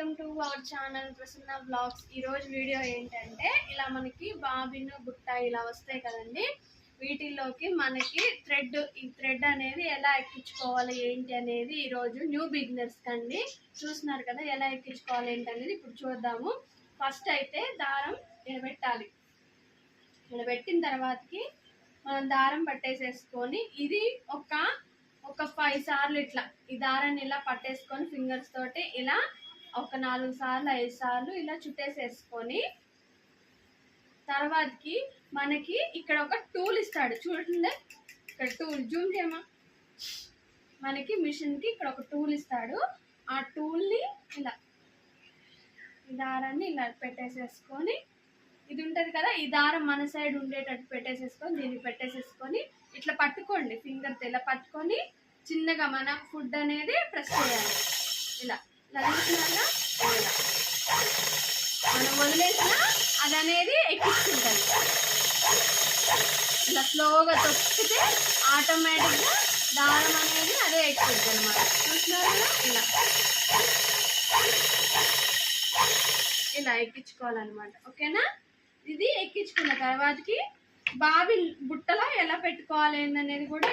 Welcome to our channel Prasanna blogs. ఈరోజు video ఏంటంటే ఇలా మనకి బాబిన్ బుట్ట ఇలా వస్తాయి కదండి. వీటిల్లోకి మనకి ఈ థ్రెడ్ అనేది ఎలా ఎక్కించుకోవాలి ఏంటి అనేది ఈరోజు న్యూ బిగినర్స్ కండి. చూస్తున్నారు కదా ఎలా ఎక్కించుకోవాలి ఏంటి అనేది ఇప్పుడు చూద్దాము. ఫస్ట్ అయితే దారం పెట్టాలి. ఇలా పెట్టిన తర్వాతకి మనం దారం పట్టేసేసుకొని ఇది ఒక 5 సార్లు ఇట్లా ఈ దారాన్ని ఇలా పట్టేసుకొని ఫింగర్స్ తోటి ఇలా ఒక 4 సార్లు 5 సార్లు ఇలా చుట్టేసేసుకొని తర్వాతకి మనకి ఇక్కడ ఒక టూల్ ఇస్తాడు చూడండి. ఇక్కడ టూల్ జూమ్ చేయమా. మనకి మిషన్కి ఇక్కడ ఒక టూల్ ఇస్తాడు. ఆ టూల్ని ఇలా ఈ దారాన్ని ఇలా పెట్టేసేసుకొని ఇది ఉంటుంది కదా, ఈ దారం మన సైడ్ ఉండేటట్టు పెట్టేసేసుకొని దీన్ని పెట్టేసేసుకొని ఇట్లా పట్టుకోండి. ఫింగర్తో ఇలా పట్టుకొని చిన్నగా మన ఫుడ్ అనేది ప్రెస్ చేయాలి. ఇలా లభించినాక ఇలా మనం వదిలేసిన అది అనేది ఎక్కించుకుంటుంది. ఇలా స్లోగా తొక్కితే ఆటోమేటిక్గా దారం అనేది అదే ఎక్కుతుంది అనమాట. చూస్తున్నారు కదా, ఇలా ఎక్కించుకోవాలన్నమాట. ఓకేనా. ఇది ఎక్కించుకున్న తర్వాతకి బాబిన్ బుట్టలో ఎలా పెట్టుకోవాలి అనేది కూడా